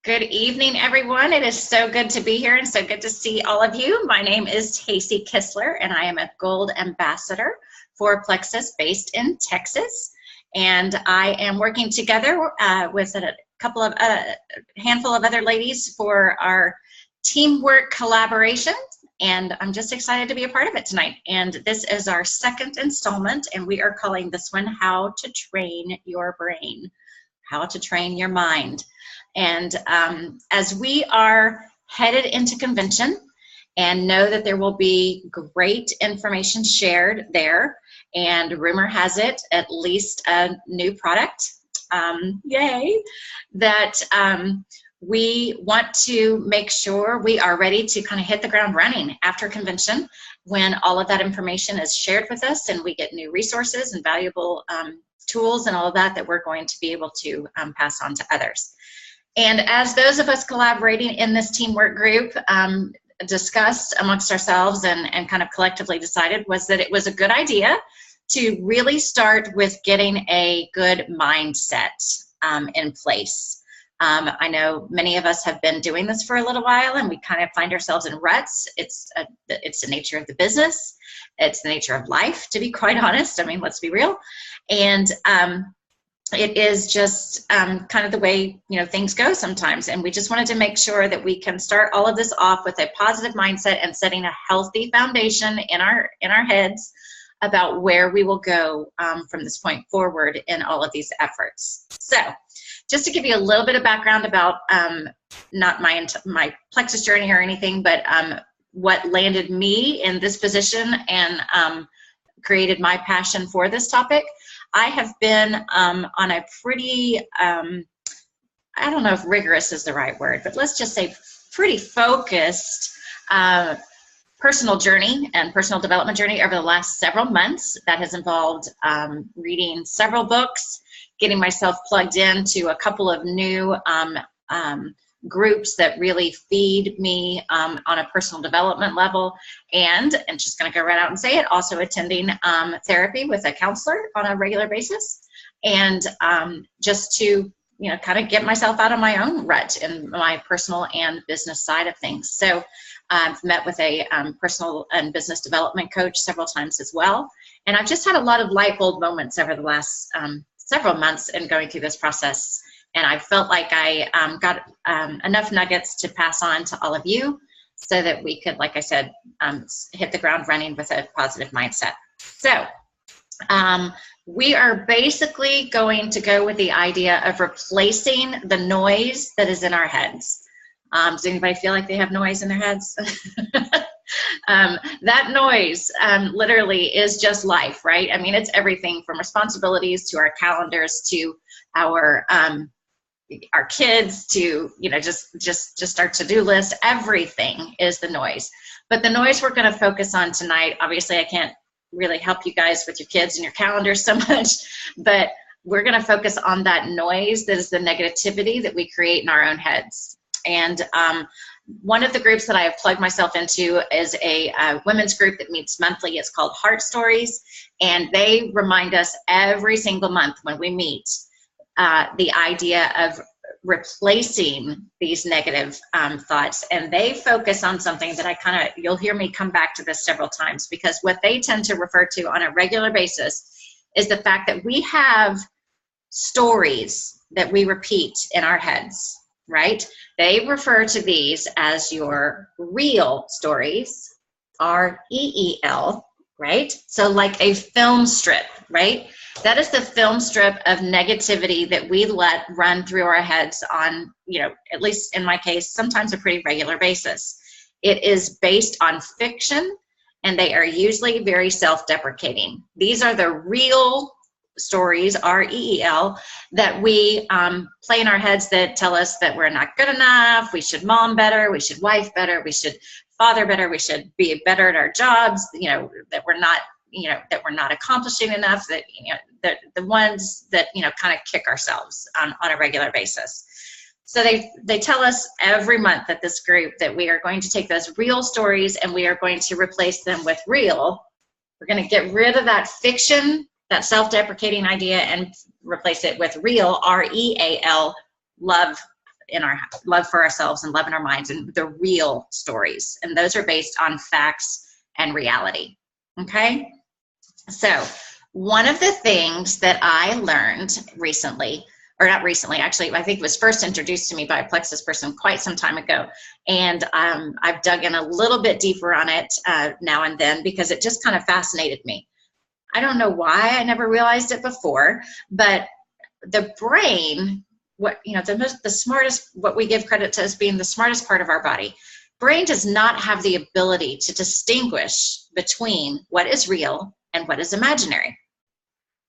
Good evening, everyone. It is so good to be here and so good to see all of you. My name is Tacey Kistler, and I am a Gold Ambassador for Plexus based in Texas. And I am working together with a handful of other ladies for our teamwork collaboration. And I'm just excited to be a part of it tonight. And this is our second installment, and we are calling this one How to Train Your Brain, How to Train Your Mind. And as we are headed into convention and know that there will be great information shared there, and rumor has it, at least a new product, yay, that we want to make sure we are ready to kind of hit the ground running after convention when all of that information is shared with us and we get new resources and valuable tools and all of that we're going to be able to pass on to others. And as those of us collaborating in this teamwork group discussed amongst ourselves and kind of collectively decided was that it was a good idea to really start with getting a good mindset in place. I know many of us have been doing this for a little while and we kind of find ourselves in ruts. It's the nature of the business. It's the nature of life, to be quite honest. I mean, let's be real. And it is just kind of the way things go sometimes, and we just wanted to make sure that we can start all of this off with a positive mindset and setting a healthy foundation in our heads about where we will go from this point forward in all of these efforts. So just to give you a little bit of background about not my Plexus journey or anything, but what landed me in this position and created my passion for this topic. I have been on a pretty, I don't know if rigorous is the right word, but let's just say pretty focused personal journey and personal development journey over the last several months that has involved reading several books, getting myself plugged into a couple of new groups that really feed me on a personal development level, and just going to go right out and say it, also attending therapy with a counselor on a regular basis, and just to kind of get myself out of my own rut in my personal and business side of things. So I've met with a personal and business development coach several times as well, and I've just had a lot of light bulb moments over the last several months in going through this process. And I felt like I got enough nuggets to pass on to all of you so that we could, like I said, hit the ground running with a positive mindset. So we are basically going to go with the idea of replacing the noise that is in our heads. Does anybody feel like they have noise in their heads? That noise literally is just life, right? I mean, it's everything from responsibilities to our calendars to our kids to just our to-do list. Everything is the noise. But the noise we're going to focus on tonight, obviously I can't really help you guys with your kids and your calendars so much, but we're going to focus on that noise that is the negativity that we create in our own heads. And one of the groups that I have plugged myself into is a women's group that meets monthly. It's called Heart Stories, and they remind us every single month when we meet the idea of replacing these negative thoughts. And they focus on something that you'll hear me come back to this several times, because what they tend to refer to on a regular basis is the fact that we have stories that we repeat in our heads, right? They refer to these as your real stories, R-E-E-L, right? So like a film strip, right? That is the film strip of negativity that we let run through our heads on, at least in my case, sometimes a pretty regular basis. It is based on fiction, and they are usually very self-deprecating. These are the real stories, R-E-E-L, that we play in our heads that tell us that we're not good enough, we should mom better, we should wife better, we should father better, we should be better at our jobs, that we're not accomplishing enough, that the ones that kind of kick ourselves on a regular basis. So they tell us every month at this group that we are going to take those real stories and we are going to replace them with real. We're going to get rid of that fiction, that self-deprecating idea, and replace it with real, R-E-A-L, love in our love for ourselves and love in our minds, and the real stories. And those are based on facts and reality. Okay? So one of the things that I learned recently, or not recently, actually, I think it was first introduced to me by a Plexus person quite some time ago. And I've dug in a little bit deeper on it now and then, because it just kind of fascinated me. I don't know why I never realized it before, but the brain, the smartest, what we give credit to as being the smartest part of our body, brain does not have the ability to distinguish between what is real and what is imaginary.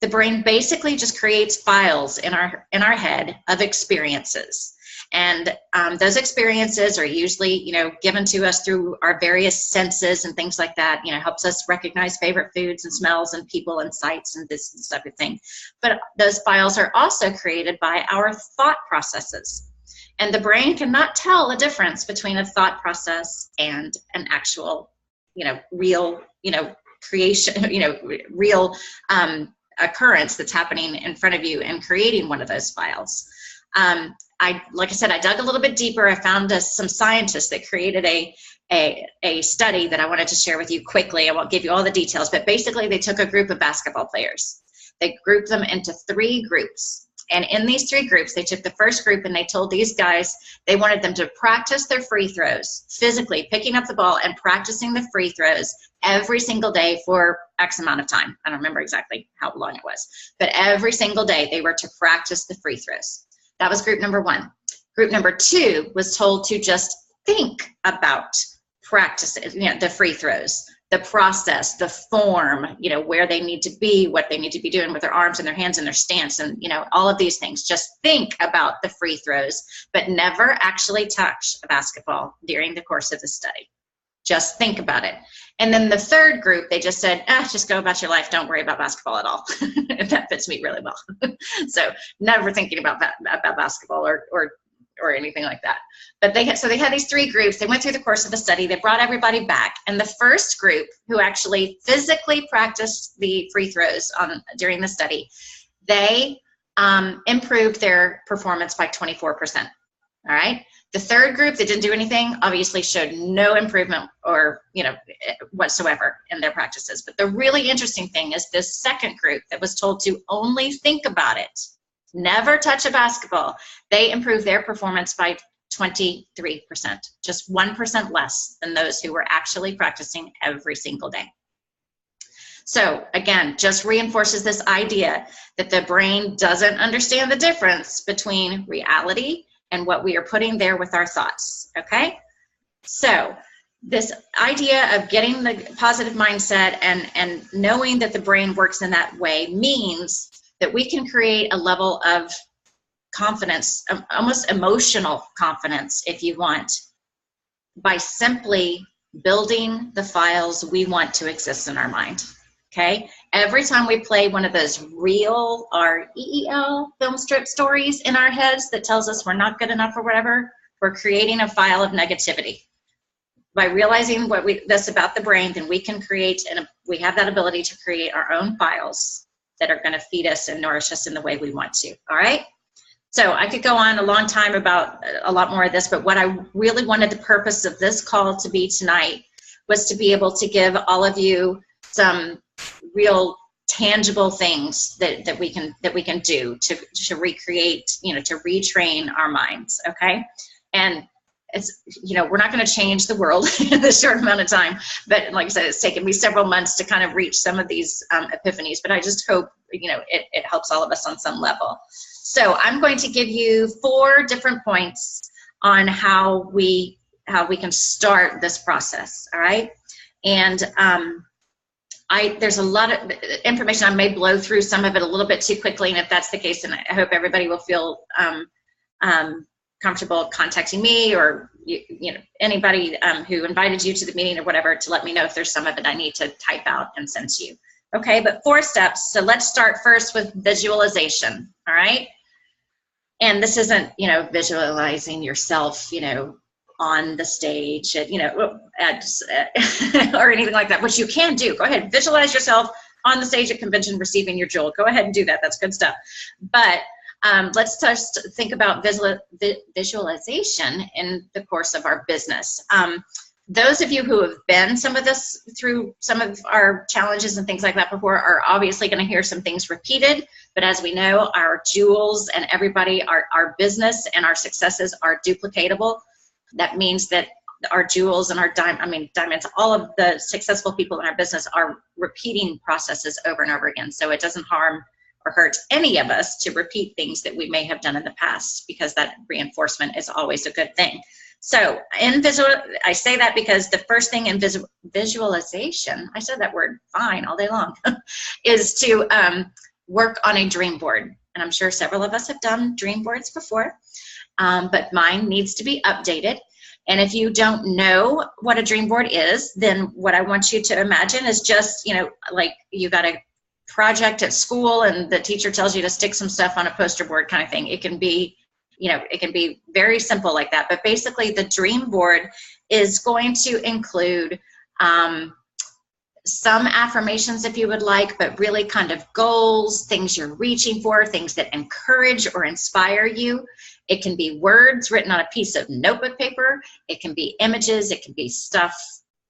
The brain basically just creates files in our head of experiences. And those experiences are usually, given to us through our various senses and things like that. Helps us recognize favorite foods and smells and people and sights and this type of thing. But those files are also created by our thought processes. And the brain cannot tell the difference between a thought process and an actual, real, creation, real occurrence that's happening in front of you and creating one of those files. Like I said, I dug a little bit deeper. I found some scientists that created a study that I wanted to share with you quickly. I won't give you all the details, but basically they took a group of basketball players. They grouped them into 3 groups. And in these 3 groups, they took the first group and they told these guys they wanted them to practice their free throws, physically picking up the ball and practicing the free throws every single day for X amount of time. I don't remember exactly how long it was, but every single day they were to practice the free throws. That was group number 1. Group number 2 was told to just think about practices, the free throws, the process, the form, where they need to be, what they need to be doing with their arms and their hands and their stance and, all of these things. Just think about the free throws, but never actually touch a basketball during the course of the study. Just think about it. And then the 3rd group, they just said, just go about your life. Don't worry about basketball at all. That fits me really well. So never thinking about basketball or anything like that. But they had these 3 groups. They went through the course of the study. They brought everybody back. And the first group, who actually physically practiced the free throws during the study, they improved their performance by 24%. All right. The 3rd group that didn't do anything obviously showed no improvement or, whatsoever in their practices. But the really interesting thing is this 2nd group that was told to only think about it, never touch a basketball, they improved their performance by 23%, just 1% less than those who were actually practicing every single day. So again, just reinforces this idea that the brain doesn't understand the difference between reality and what we are putting there with our thoughts, okay? So this idea of getting the positive mindset and knowing that the brain works in that way means that we can create a level of confidence, almost emotional confidence, if you want, by simply building the files we want to exist in our mind, okay? Every time we play one of those real, R-E-E-L, film strip stories in our heads that tells us we're not good enough or whatever, we're creating a file of negativity. By realizing this about the brain, then we can create, and we have that ability to create our own files that are going to feed us and nourish us in the way we want to, all right? So I could go on a long time about a lot more of this, but what I really wanted the purpose of this call to be tonight was to be able to give all of you some real tangible things that we can do to recreate, to retrain our minds, okay? And it's, we're not going to change the world in this short amount of time, but like I said, it's taken me several months to kind of reach some of these epiphanies, but I just hope, it helps all of us on some level. So I'm going to give you 4 different points on how we can start this process, all right? And there's a lot of information. I may blow through some of it a little bit too quickly, and if that's the case, then I hope everybody will feel comfortable contacting me or anybody who invited you to the meeting or whatever, to let me know if there's some of it I need to type out and send to you. Okay, but 4 steps. So let's start first with visualization, all right? And this isn't, visualizing yourself, on the stage, or anything like that, which you can do. Go ahead, visualize yourself on the stage at convention receiving your jewel. Go ahead and do that. That's good stuff. But Let's just think about visualization in the course of our business. Those of you who have been through some of our challenges and things like that before are obviously going to hear some things repeated, but as we know, our jewels and everybody, our business and our successes are duplicatable. That means that our jewels and our diamonds, all of the successful people in our business are repeating processes over and over again. So it doesn't harm or hurt any of us to repeat things that we may have done in the past, because that reinforcement is always a good thing. So I say that because the first thing in visualization, I said that word fine all day long, is to work on a dream board. And I'm sure several of us have done dream boards before, but mine needs to be updated. And if you don't know what a dream board is, then what I want you to imagine is just, like you got a project at school and the teacher tells you to stick some stuff on a poster board kind of thing. It can be, it can be very simple like that. But basically the dream board is going to include some affirmations if you would like, but really kind of goals, things you're reaching for, things that encourage or inspire you. It can be words written on a piece of notebook paper. It can be images. It can be stuff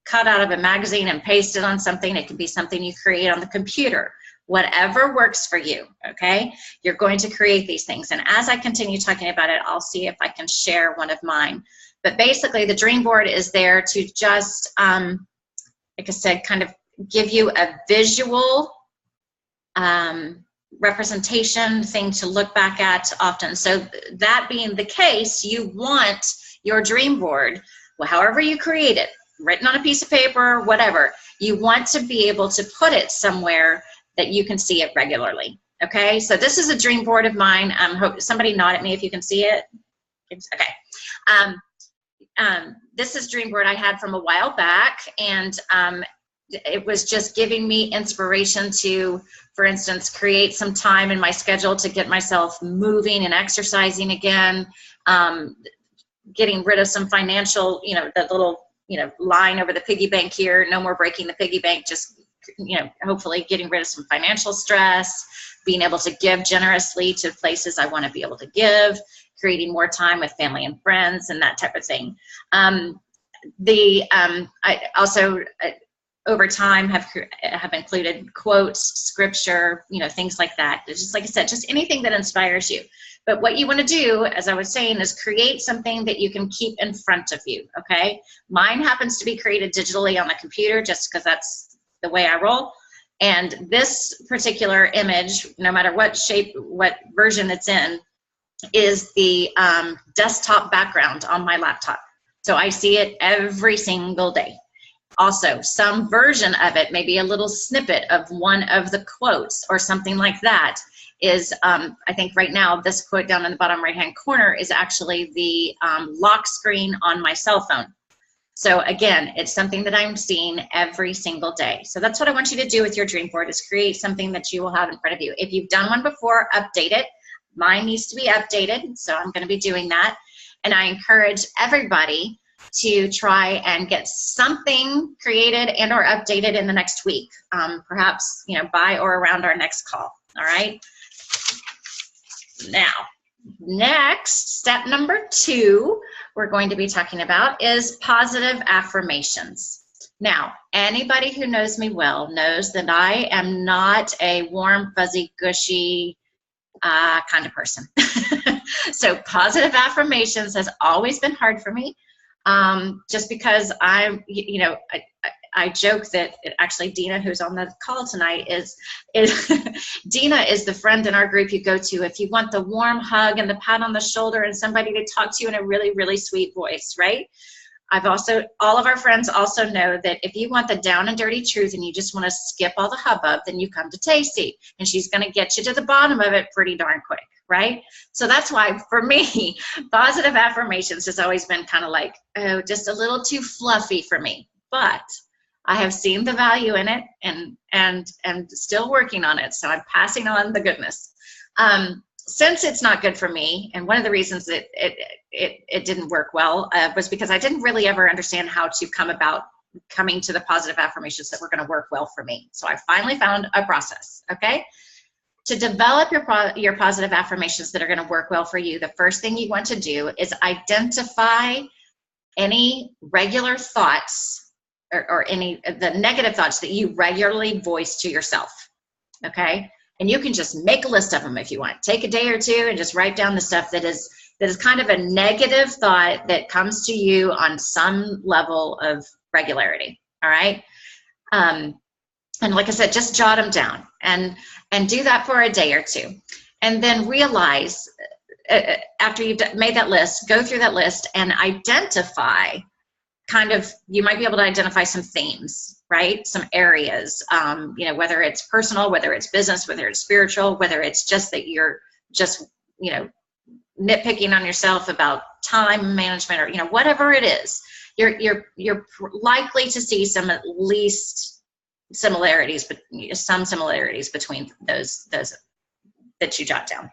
cut out of a magazine and pasted on something. It can be something you create on the computer. Whatever works for you, okay? You're going to create these things. And as I continue talking about it, I'll see if I can share one of mine. But basically, the dream board is there to just, like I said, kind of give you a visual representation thing to look back at often. So that being the case, you want your dream board, well, however you create it, written on a piece of paper, whatever, you want to be able to put it somewhere that you can see it regularly. Okay, so this is a dream board of mine. Hope somebody nod at me if you can see it. Okay. This is dream board I had from a while back, and it was just giving me inspiration to, for instance, create some time in my schedule to get myself moving and exercising again, getting rid of some financial, the little, line over the piggy bank here, no more breaking the piggy bank, just, hopefully getting rid of some financial stress, being able to give generously to places I want to be able to give, creating more time with family and friends, and that type of thing. I also, over time, have included quotes, scripture, things like that. Just like I said, just anything that inspires you. But what you want to do, as I was saying, is create something that you can keep in front of you, okay? Mine happens to be created digitally on the computer just because that's the way I roll. And this particular image, no matter what shape, what version it's in, is the desktop background on my laptop. So I see it every single day. Also, some version of it, maybe a little snippet of one of the quotes or something like that is, I think right now, this quote down in the bottom right-hand corner is actually the lock screen on my cell phone. So again, it's something that I'm seeing every single day. So that's what I want you to do with your dream board, is create something that you will have in front of you. If you've done one before, update it. Mine needs to be updated, so I'm going to be doing that. And I encourage everybody to try and get something created and or updated in the next week, perhaps by or around our next call. All right. Now, next, step number 2 we're going to be talking about is positive affirmations. Now, anybody who knows me well knows that I am not a warm, fuzzy, gushy kind of person. So positive affirmations has always been hard for me. Just because I joke that actually Dina, who's on the call tonight, is Dina is the friend in our group you go to if you want the warm hug and the pat on the shoulder and somebody to talk to you in a really, really sweet voice, right? All of our friends also know that if you want the down and dirty truth and you just want to skip all the hubbub, then you come to Tacy, and she's going to get you to the bottom of it pretty darn quick, right? So that's why, for me, positive affirmations has always been kind of like, oh, just a little too fluffy for me. But I have seen the value in it and still working on it, so I'm passing on the goodness. Since it's not good for me, and one of the reasons that it didn't work well was because I didn't really ever understand how to coming to the positive affirmations that were going to work well for me. So I finally found a process, okay? to develop your positive affirmations that are going to work well for you, the first thing you want to do is identify any regular thoughts or any the negative thoughts that you regularly voice to yourself. Okay, and you can just make a list of them if you want. Take a day or two and just write down the stuff that is kind of a negative thought that comes to you on some level of regularity. All right. And like I said, just jot them down and do that for a day or two. And then realize, after you've made that list, go through that list and identify you might be able to identify some themes, right? Some areas, you know, whether it's personal, whether it's business, whether it's spiritual, whether it's just that you're just, you know, nitpicking on yourself about time management or, you know, whatever it is, you're likely to see some at least similarities, but some similarities between those that you jot down.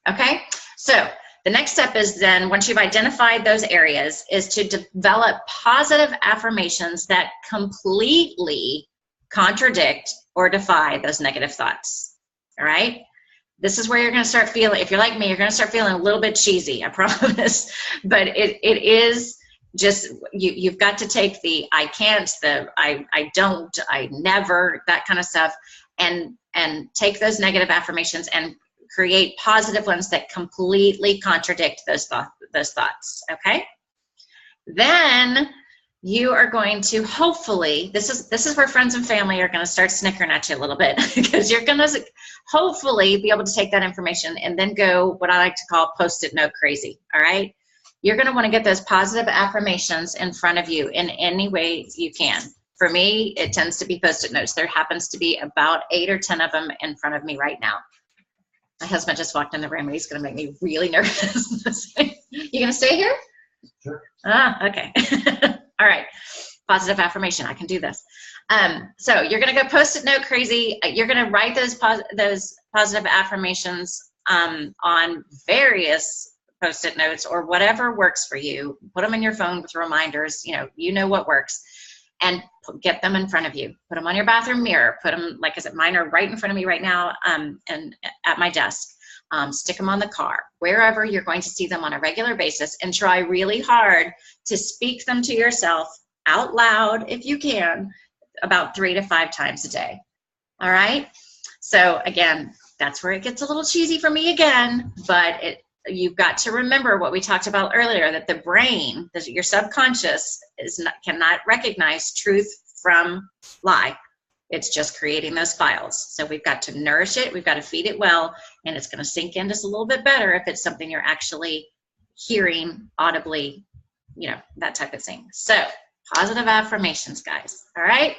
Okay, so the next step is then, once you've identified those areas, is to develop positive affirmations that completely contradict or defy those negative thoughts. All right, this is where you're going to start feeling, if you're like me, you're going to start feeling a little bit cheesy, I promise. But it is just, you've got to take the I can't, the I don't, I never, that kind of stuff, and take those negative affirmations and create positive ones that completely contradict those thoughts. Okay, then you are going to, hopefully, this is where friends and family are going to start snickering at you a little bit, because you're going to hopefully be able to take that information and then go what I like to call post-it note crazy. All right, you're going to want to get those positive affirmations in front of you in any way you can. For me, it tends to be post-it notes. There happens to be about 8 or 10 of them in front of me right now. My husband just walked in the room and he's going to make me really nervous. You going to stay here? Sure. Ah, okay. All right. Positive affirmation. I can do this. So you're going to go post-it note crazy. You're going to write those positive affirmations on various post-it notes or whatever works for you. Put them in your phone with reminders. You know what works. And get them in front of you. Put them on your bathroom mirror. Put them, like I said, mine are right in front of me right now, and at my desk. Stick them on the car, wherever you're going to see them on a regular basis, and try really hard to speak them to yourself out loud, if you can, about 3 to 5 times a day. All right? So again, that's where it gets a little cheesy for me again, but you've got to remember what we talked about earlier, that the brain, your subconscious, cannot recognize truth from lie. It's just creating those files. So we've got to nourish it, we've got to feed it well, and it's going to sink in just a little bit better if it's something you're actually hearing audibly, that type of thing. So positive affirmations, guys. All right.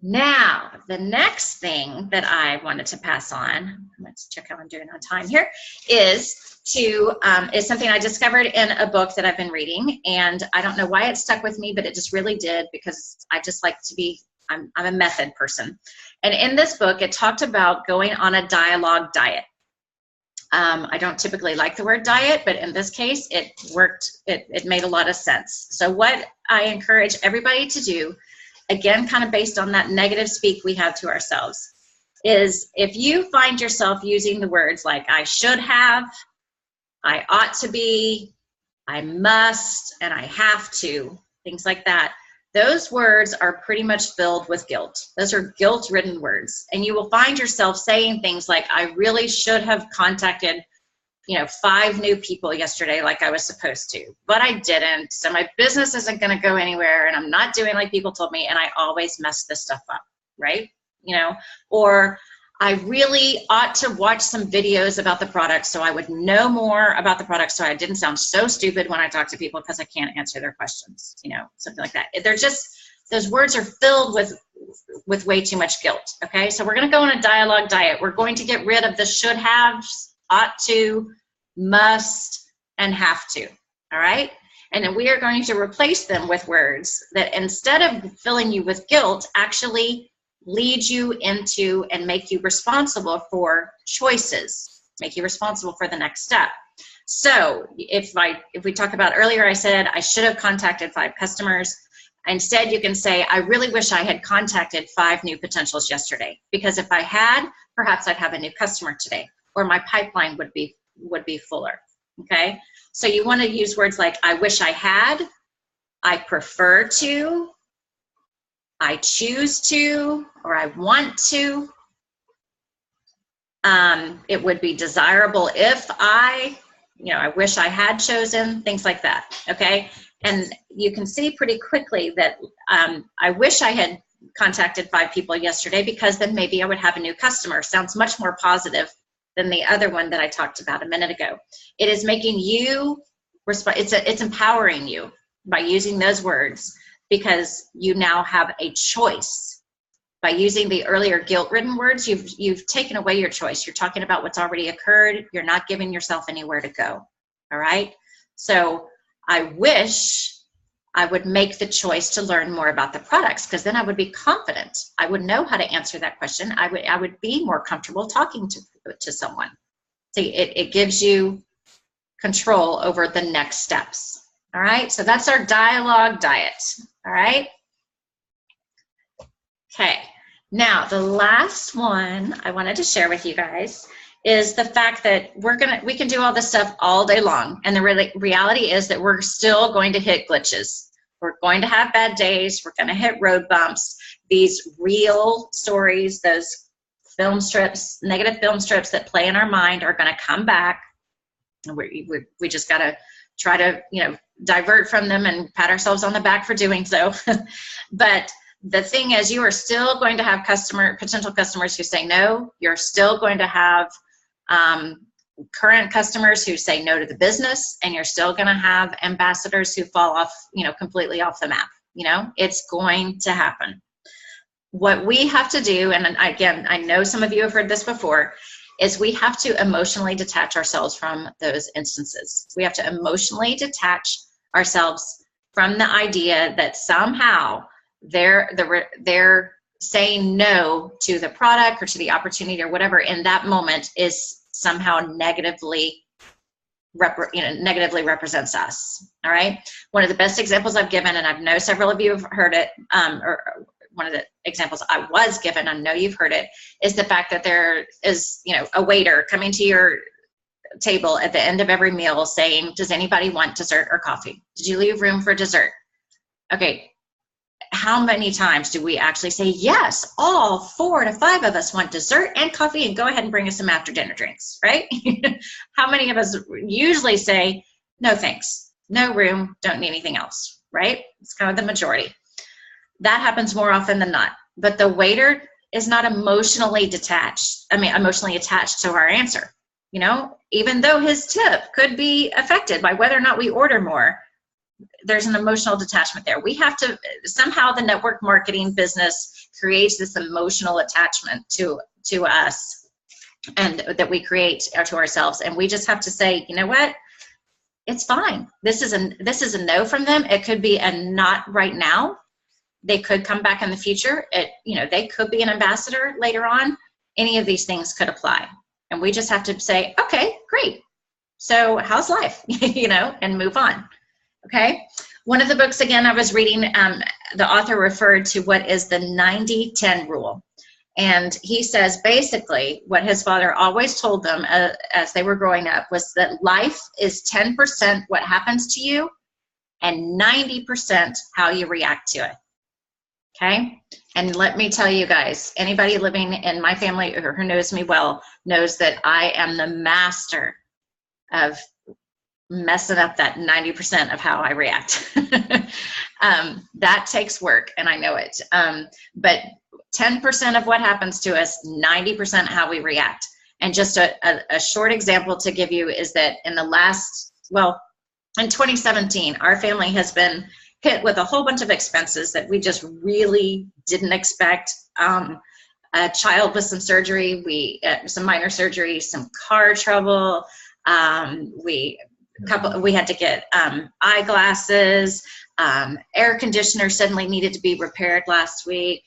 Now, the next thing that I wanted to pass on, let's check how I'm doing on time here, is something I discovered in a book that I've been reading, and I don't know why it stuck with me, but it just really did, because I just like to be, I'm a method person. And in this book, it talked about going on a dialogue diet. I don't typically like the word diet, but in this case, it worked. It made a lot of sense. So what I encourage everybody to do, again, kind of based on that negative speak we have to ourselves, is if you find yourself using the words like I should have, I ought to be, I must, and I have to, things like that, those words are pretty much filled with guilt. Those are guilt-ridden words. And you will find yourself saying things like, I really should have contacted 5 new people yesterday like I was supposed to, but I didn't. So my business isn't going to go anywhere, and I'm not doing like people told me, and I always mess this stuff up, right? Or I really ought to watch some videos about the product so I would know more about the product, so I didn't sound so stupid when I talk to people because I can't answer their questions, something like that. They're just, those words are filled with way too much guilt, okay? So we're going to go on a dialogue diet. We're going to get rid of the should haves, ought to, must, and have to, all right? And then we are going to replace them with words that, instead of filling you with guilt, actually lead you into and make you responsible for choices, make you responsible for the next step. So if we talk about earlier, I said I should have contacted 5 customers. Instead, you can say, I really wish I had contacted 5 new potentials yesterday, because if I had, perhaps I'd have a new customer today, or my pipeline would be fuller. Okay, so you want to use words like I wish I had, I prefer to, I choose to, or I want to. It would be desirable if I wish I had chosen, things like that. Okay, and you can see pretty quickly that I wish I had contacted 5 people yesterday, because then maybe I would have a new customer. Sounds much more positive than the other one that I talked about a minute ago. It is making you it's empowering you by using those words, because you now have a choice. By using the earlier guilt-ridden words, you've taken away your choice. You're talking about what's already occurred. You're not giving yourself anywhere to go. All right? So I wish I would make the choice to learn more about the products, because then I would be confident. I would know how to answer that question. I would be more comfortable talking to someone. So it gives you control over the next steps. All right, so that's our dialogue diet. All right. Okay, now the last one I wanted to share with you guys is the fact that we can do all this stuff all day long, and the reality is that we're still going to hit glitches. We're going to have bad days. We're going to hit road bumps. These real stories, those film strips, negative film strips that play in our mind, are going to come back. We just got to try to divert from them and pat ourselves on the back for doing so. But the thing is, you are still going to have potential customers who say no. You're still going to have current customers who say no to the business, and you're still going to have ambassadors who fall off, completely off the map. It's going to happen. What we have to do, and again, I know some of you have heard this before, is we have to emotionally detach ourselves from those instances. We have to emotionally detach ourselves from the idea that somehow they're saying no to the product or to the opportunity or whatever in that moment is somehow negatively represents us. All right. One of the best examples I've given, and I know several of you have heard it, or one of the examples I was given, I know you've heard it, is the fact that there is, a waiter coming to your table at the end of every meal saying, does anybody want dessert or coffee? Did you leave room for dessert? Okay. How many times do we actually say, yes, all 4 to 5 of us want dessert and coffee, and go ahead and bring us some after dinner drinks, right? How many of us usually say, no thanks, no room, don't need anything else, right? It's kind of the majority. That happens more often than not. But the waiter is not emotionally attached to our answer. Even though his tip could be affected by whether or not we order more, there's an emotional detachment there. We have to, somehow the network marketing business creates this emotional attachment to us, and that we create to ourselves. And we just have to say, you know what? It's fine. This is a no from them. It could be a not right now. They could come back in the future. They could be an ambassador later on. Any of these things could apply. And we just have to say, okay, great. So how's life? And move on. Okay. One of the books, again, I was reading, the author referred to what is the 90-10 rule. And he says basically what his father always told them as they were growing up was that life is 10% what happens to you and 90% how you react to it. Okay. And let me tell you guys, anybody living in my family or who knows me well knows that I am the master of messing up that 90% of how I react. That takes work, and I know it. But 10% of what happens to us, 90% how we react. And just a short example to give you is that in in 2017, our family has been hit with a whole bunch of expenses that we just really didn't expect. A child with some surgery, some minor surgery, some car trouble. We had to get eyeglasses. Air conditioner suddenly needed to be repaired last week.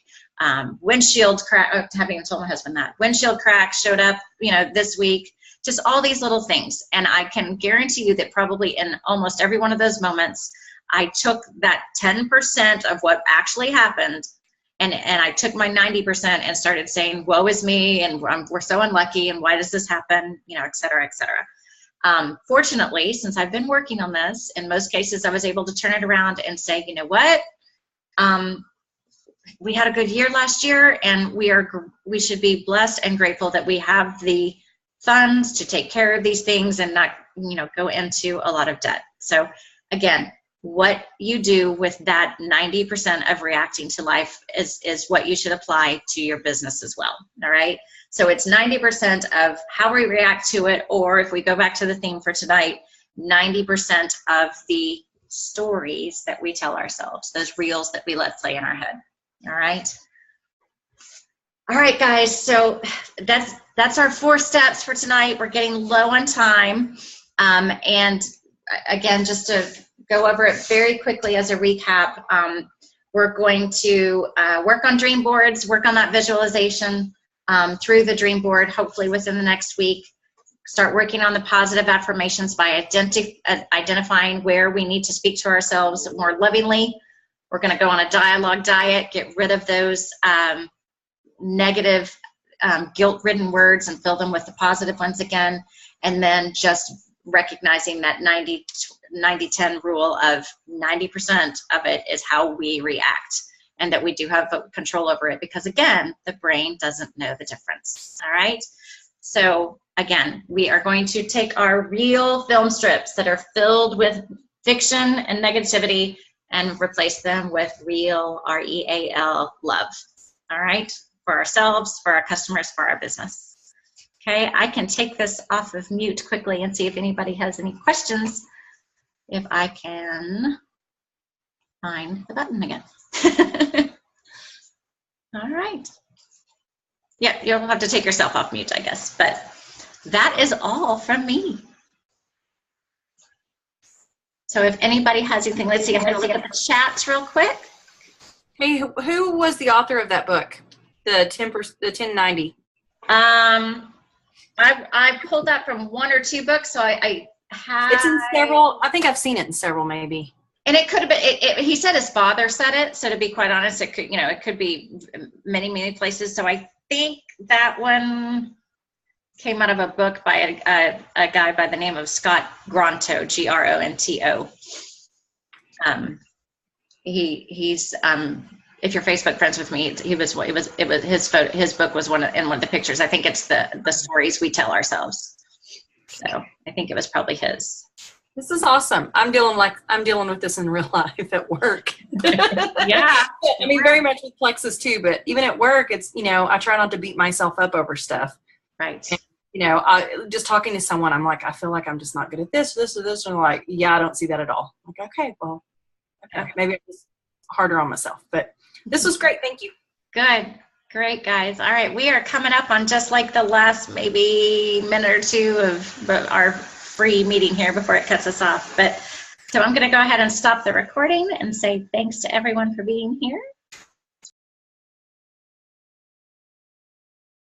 Windshield crack. I haven't even told my husband that. Windshield crack showed up, this week. Just all these little things, and I can guarantee you that probably in almost every one of those moments, I took that 10% of what actually happened And I took my 90% and started saying, woe is me, and we're so unlucky, and why does this happen, you know, et cetera, et cetera. Fortunately, since I've been working on this, in most cases I was able to turn it around and say, you know what, we had a good year last year, and we should be blessed and grateful that we have the funds to take care of these things and not, you know, go into a lot of debt. So again, what you do with that 90% of reacting to life is what you should apply to your business as well. All right. So it's 90% of how we react to it, or if we go back to the theme for tonight, 90% of the stories that we tell ourselves, those reels that we let play in our head. All right. All right, guys. So that's our 4 steps for tonight. We're getting low on time. And again, just to go over it very quickly as a recap, we're going to work on dream boards, work on that visualization through the dream board, hopefully within the next week. Start working on the positive affirmations by identifying where we need to speak to ourselves more lovingly. We're going to go on a dialogue diet, get rid of those negative, guilt-ridden words and fill them with the positive ones again. And then just recognizing that 90-10 rule of 90% of it is how we react, and that we do have control over it, because again, the brain doesn't know the difference. All right. So again, we are going to take our real film strips that are filled with fiction and negativity and replace them with real, R-E-A-L, love. All right. For ourselves, for our customers, for our business. Okay, I can take this off of mute quickly and see if anybody has any questions, if I can find the button again. All right. Yeah, you'll have to take yourself off mute, I guess, but that is all from me. So if anybody has anything, let's see, I'm gonna look at the chats real quick. Hey, who was the author of that book? The 1090. I pulled that from 1 or 2 books, so I have. It's in several. I think I've seen it in several, maybe. And it could have been. He said his father said it. So to be quite honest, it could, it could be many places. So I think that one came out of a book by a guy by the name of Scott Gronto, Gronto. He's if you're Facebook friends with me, it was his book was in one of the pictures. I think it's the stories we tell ourselves. So I think it was probably his. This is awesome. I'm dealing with this in real life at work. Yeah. I mean, very much with Plexus too, but even at work, it's, I try not to beat myself up over stuff. Right. And, just talking to someone, I'm like, I feel like I'm just not good at this, or this. And they're like, yeah, I don't see that at all. I'm like, okay, well, okay. Maybe I'm just harder on myself, but this was great. Thank you. Good. Great, guys. All right. We are coming up on just like the last maybe minute or 2 of our free meeting here before it cuts us off. But so I'm going to go ahead and stop the recording and say thanks to everyone for being here.